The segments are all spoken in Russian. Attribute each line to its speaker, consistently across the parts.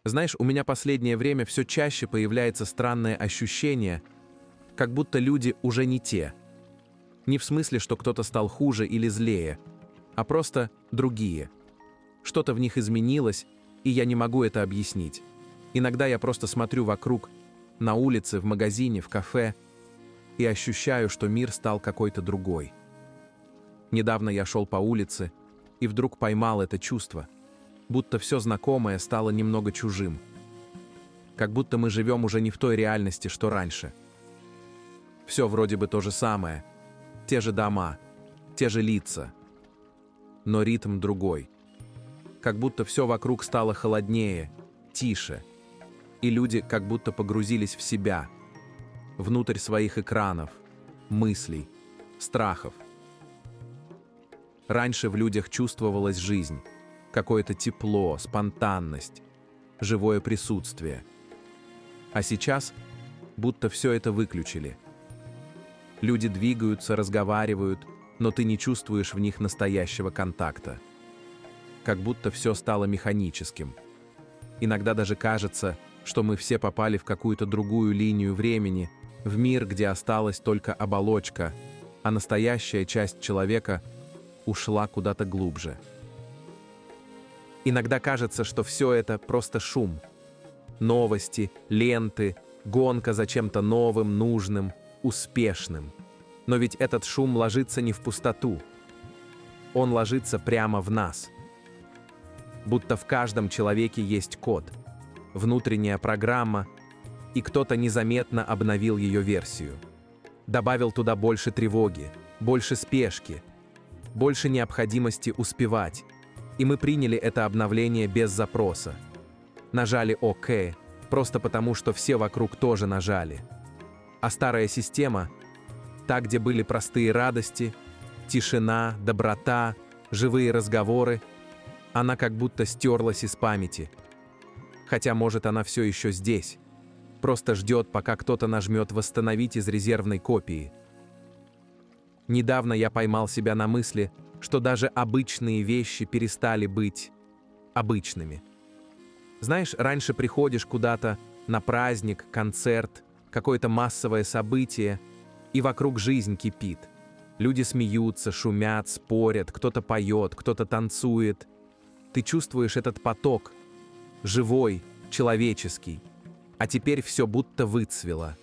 Speaker 1: Знаешь, у меня последнее время все чаще появляется странное ощущение, как будто люди уже не те. Не в смысле, что кто-то стал хуже или злее, а просто другие. Что-то в них изменилось, и я не могу это объяснить. Иногда я просто смотрю вокруг, на улице, в магазине, в кафе, и ощущаю, что мир стал какой-то другой. Недавно я шел по улице и вдруг поймал это чувство, будто все знакомое стало немного чужим. Как будто мы живем уже не в той реальности, что раньше. Все вроде бы то же самое, те же дома, те же лица, но ритм другой. Как будто все вокруг стало холоднее, тише, и люди как будто погрузились в себя, внутрь своих экранов, мыслей, страхов. Раньше в людях чувствовалась жизнь, какое-то тепло, спонтанность, живое присутствие. А сейчас будто все это выключили. Люди двигаются, разговаривают, но ты не чувствуешь в них настоящего контакта. Как будто все стало механическим. Иногда даже кажется, что мы все попали в какую-то другую линию времени, в мир, где осталась только оболочка, а настоящая часть человека ушла куда-то глубже. Иногда кажется, что все это просто шум. Новости, ленты, гонка за чем-то новым, нужным, успешным. Но ведь этот шум ложится не в пустоту. Он ложится прямо в нас. Будто в каждом человеке есть код, внутренняя программа, и кто-то незаметно обновил ее версию. Добавил туда больше тревоги, больше спешки, больше необходимости успевать. И мы приняли это обновление без запроса. Нажали «Ок», просто потому, что все вокруг тоже нажали. А старая система, та, где были простые радости, тишина, доброта, живые разговоры, она как будто стерлась из памяти. Хотя, может, она все еще здесь. Просто ждет, пока кто-то нажмет «Восстановить» из резервной копии. Недавно я поймал себя на мысли, что даже обычные вещи перестали быть обычными. Знаешь, раньше приходишь куда-то на праздник, концерт, какое-то массовое событие, и вокруг жизнь кипит. Люди смеются, шумят, спорят, кто-то поет, кто-то танцует. Ты чувствуешь этот поток, живой, человеческий. А теперь все будто выцвело.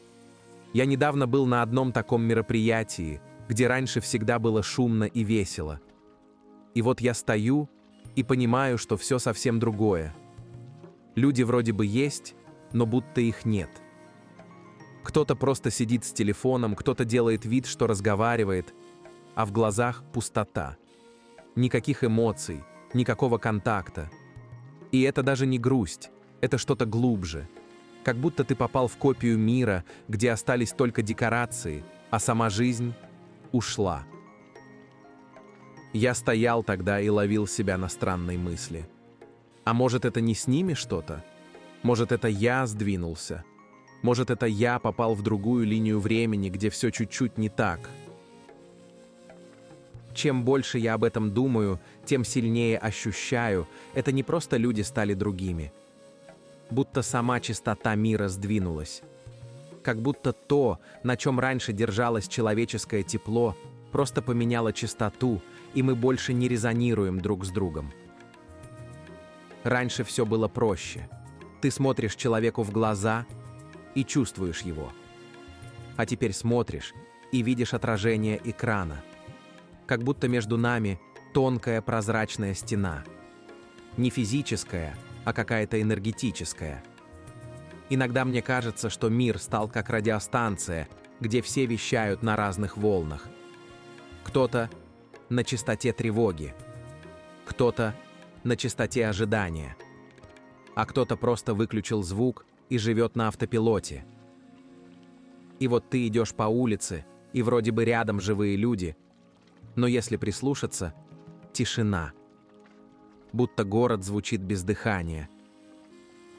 Speaker 1: Я недавно был на одном таком мероприятии, где раньше всегда было шумно и весело. И вот я стою и понимаю, что все совсем другое. Люди вроде бы есть, но будто их нет. Кто-то просто сидит с телефоном, кто-то делает вид, что разговаривает, а в глазах пустота. Никаких эмоций, никакого контакта. И это даже не грусть, это что-то глубже. Как будто ты попал в копию мира, где остались только декорации, а сама жизнь ушла. Я стоял тогда и ловил себя на странной мысли. А может, это не с ними что-то? Может, это я сдвинулся? Может, это я попал в другую линию времени, где все чуть-чуть не так? Чем больше я об этом думаю, тем сильнее ощущаю, это не просто люди стали другими. Будто сама чистота мира сдвинулась. Как будто то, на чем раньше держалось человеческое тепло, просто поменяло частоту, и мы больше не резонируем друг с другом. Раньше все было проще. Ты смотришь человеку в глаза и чувствуешь его. А теперь смотришь и видишь отражение экрана. Как будто между нами тонкая прозрачная стена. Не физическая, а какая-то энергетическая. Иногда мне кажется, что мир стал как радиостанция, где все вещают на разных волнах. Кто-то на частоте тревоги, кто-то на частоте ожидания, а кто-то просто выключил звук и живет на автопилоте. И вот ты идешь по улице, и вроде бы рядом живые люди, но если прислушаться, тишина. Будто город звучит без дыхания.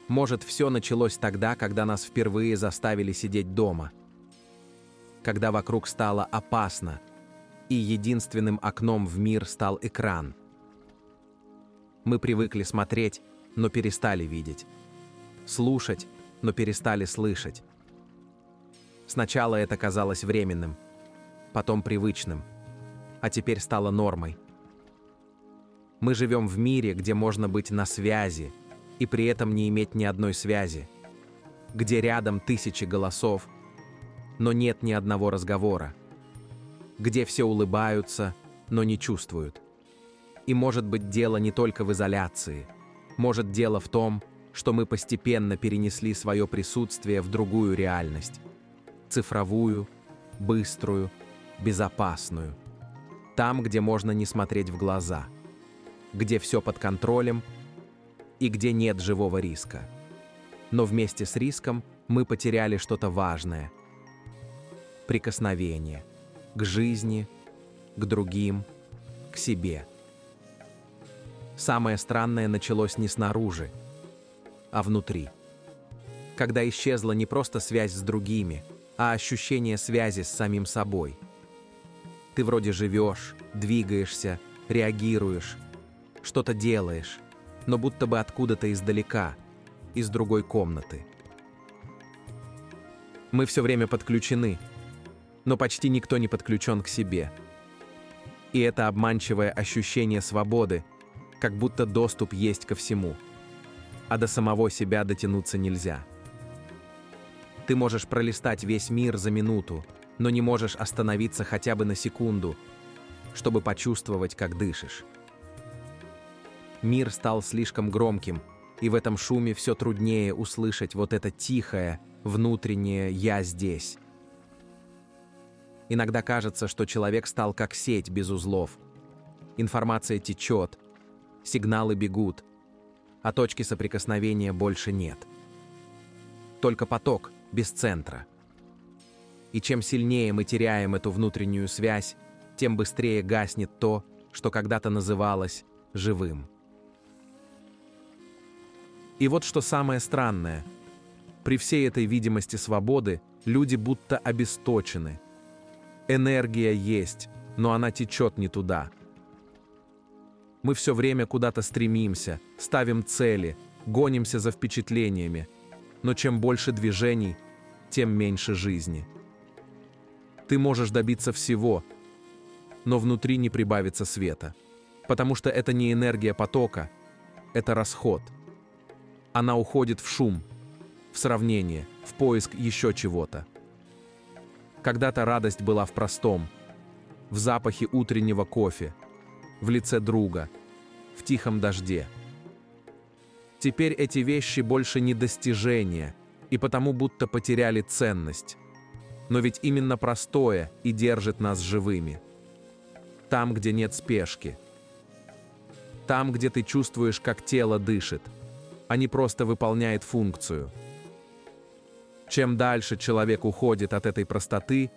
Speaker 1: Может, все началось тогда, когда нас впервые заставили сидеть дома. Когда вокруг стало опасно, и единственным окном в мир стал экран. Мы привыкли смотреть, но перестали видеть. слушать, но перестали слышать. Сначала это казалось временным, потом привычным, а теперь стало нормой. Мы живем в мире, где можно быть на связи и при этом не иметь ни одной связи, где рядом тысячи голосов, но нет ни одного разговора, где все улыбаются, но не чувствуют. И может быть дело не только в изоляции, может дело в том, что мы постепенно перенесли свое присутствие в другую реальность, цифровую, быструю, безопасную, там, где можно не смотреть в глаза, где все под контролем и где нет живого риска. Но вместе с риском мы потеряли что-то важное. Прикосновение к жизни, к другим, к себе. Самое странное началось не снаружи, а внутри. Когда исчезла не просто связь с другими, а ощущение связи с самим собой. Ты вроде живешь, двигаешься, реагируешь, что-то делаешь, но будто бы откуда-то издалека, из другой комнаты. Мы все время подключены, но почти никто не подключен к себе. И это обманчивое ощущение свободы, как будто доступ есть ко всему, а до самого себя дотянуться нельзя. Ты можешь пролистать весь мир за минуту, но не можешь остановиться хотя бы на секунду, чтобы почувствовать, как дышишь. Мир стал слишком громким, и в этом шуме все труднее услышать вот это тихое, внутреннее «я здесь». Иногда кажется, что человек стал как сеть без узлов. Информация течет, сигналы бегут, а точки соприкосновения больше нет. Только поток, без центра. И чем сильнее мы теряем эту внутреннюю связь, тем быстрее гаснет то, что когда-то называлось живым. И вот что самое странное. При всей этой видимости свободы люди будто обесточены. Энергия есть, но она течет не туда. Мы все время куда-то стремимся, ставим цели, гонимся за впечатлениями, но чем больше движений, тем меньше жизни. Ты можешь добиться всего, но внутри не прибавится света, потому что это не энергия потока, это расход. Она уходит в шум, в сравнение, в поиск еще чего-то. Когда-то радость была в простом, в запахе утреннего кофе, в лице друга, в тихом дожде. Теперь эти вещи больше не достижения, и потому будто потеряли ценность. Но ведь именно простое и держит нас живыми. Там, где нет спешки. Там, где ты чувствуешь, как тело дышит, а не просто выполняет функцию. Чем дальше человек уходит от этой простоты,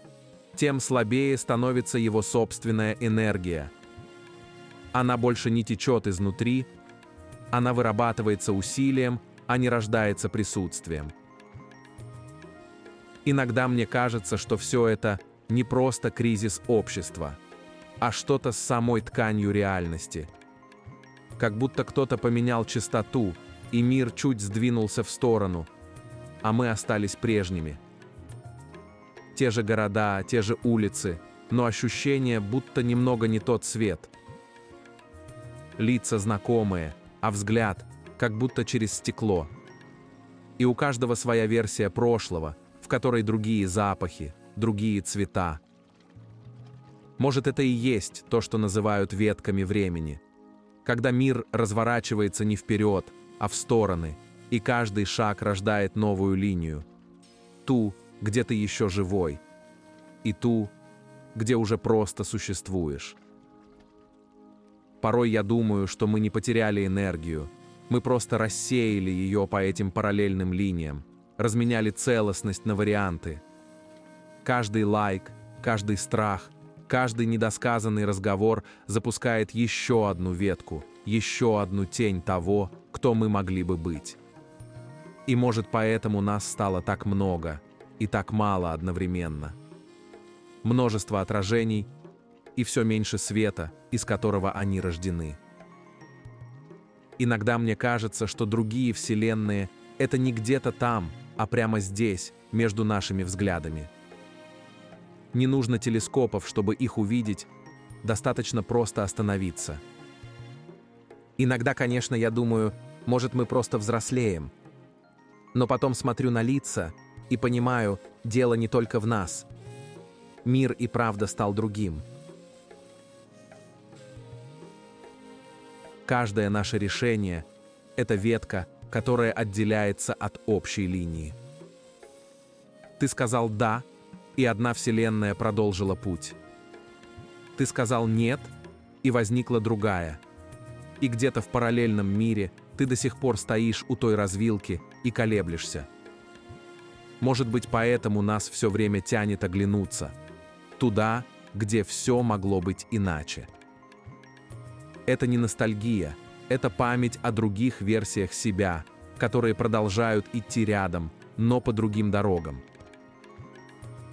Speaker 1: тем слабее становится его собственная энергия. Она больше не течет изнутри, она вырабатывается усилием, а не рождается присутствием. Иногда мне кажется, что все это не просто кризис общества, а что-то с самой тканью реальности. Как будто кто-то поменял частоту, и мир чуть сдвинулся в сторону, а мы остались прежними. Те же города, те же улицы, но ощущение, будто немного не тот цвет. Лица знакомые, а взгляд, как будто через стекло. И у каждого своя версия прошлого, в которой другие запахи, другие цвета. Может, это и есть то, что называют ветками времени. Когда мир разворачивается не вперед, а в стороны, и каждый шаг рождает новую линию. Ту, где ты еще живой, и ту, где уже просто существуешь. Порой я думаю, что мы не потеряли энергию, мы просто рассеяли ее по этим параллельным линиям, разменяли целостность на варианты. Каждый лайк, каждый страх, каждый недосказанный разговор запускает еще одну ветку, еще одну тень того, кто мы могли бы быть. И может поэтому нас стало так много и так мало одновременно. Множество отражений и все меньше света, из которого они рождены. Иногда мне кажется, что другие вселенные Это не где-то там, а прямо здесь, между нашими взглядами. Не нужно телескопов, чтобы их увидеть, достаточно просто остановиться. Иногда, конечно, я думаю, может, мы просто взрослеем. Но потом смотрю на лица и понимаю, дело не только в нас. Мир и правда стал другим. Каждое наше решение – это ветка, которая отделяется от общей линии. Ты сказал «да», и одна вселенная продолжила путь. Ты сказал «нет», и возникла другая. И где-то в параллельном мире ты до сих пор стоишь у той развилки и колеблешься. Может быть, поэтому нас все время тянет оглянуться. Туда, где все могло быть иначе. Это не ностальгия, это память о других версиях себя, которые продолжают идти рядом, но по другим дорогам.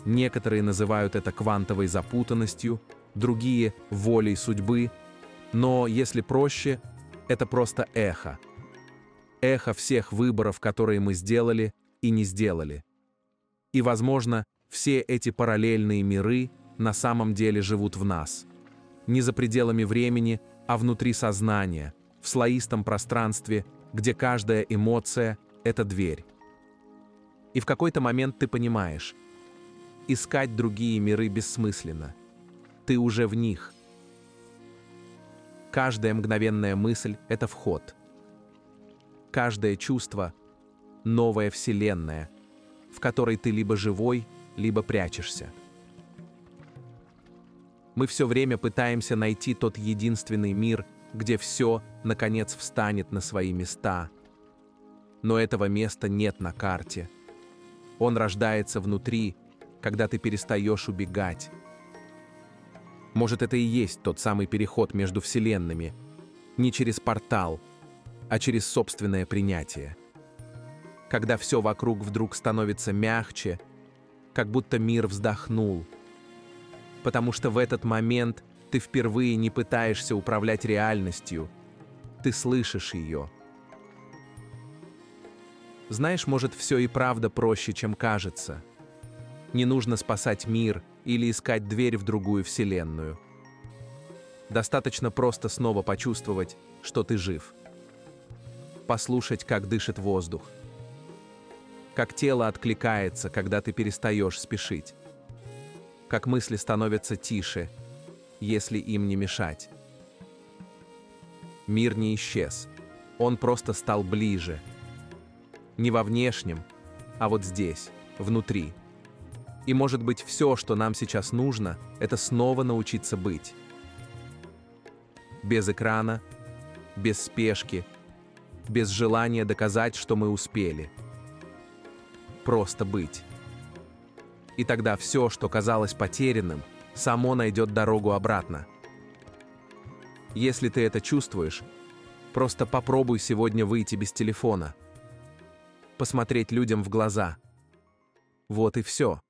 Speaker 1: Некоторые называют это квантовой запутанностью, другие – волей судьбы, но, если проще, это просто эхо. Эхо всех выборов, которые мы сделали и не сделали. И, возможно, все эти параллельные миры на самом деле живут в нас. Не за пределами времени, а внутри сознания, в слоистом пространстве, где каждая эмоция – это дверь. И в какой-то момент ты понимаешь, искать другие миры бессмысленно. Ты уже в них. Каждая мгновенная мысль – это вход. Каждое чувство – новая вселенная, в которой ты либо живой, либо прячешься. Мы все время пытаемся найти тот единственный мир, где все, наконец, встанет на свои места. Но этого места нет на карте. Он рождается внутри, когда ты перестаешь убегать. Может, это и есть тот самый переход между вселенными, не через портал, а через собственное принятие. Когда все вокруг вдруг становится мягче, как будто мир вздохнул. Потому что в этот момент ты впервые не пытаешься управлять реальностью, ты слышишь ее. Знаешь, может, все и правда проще, чем кажется. Не нужно спасать мир или искать дверь в другую вселенную. Достаточно просто снова почувствовать, что ты жив. Послушать, как дышит воздух. Как тело откликается, когда ты перестаешь спешить. Как мысли становятся тише, если им не мешать. Мир не исчез. Он просто стал ближе. Не во внешнем, а вот здесь, внутри. И, может быть, все, что нам сейчас нужно, это снова научиться быть. Без экрана, без спешки, без желания доказать, что мы успели. Просто быть. И тогда все, что казалось потерянным, само найдет дорогу обратно. Если ты это чувствуешь, просто попробуй сегодня выйти без телефона. Посмотреть людям в глаза. Вот и все.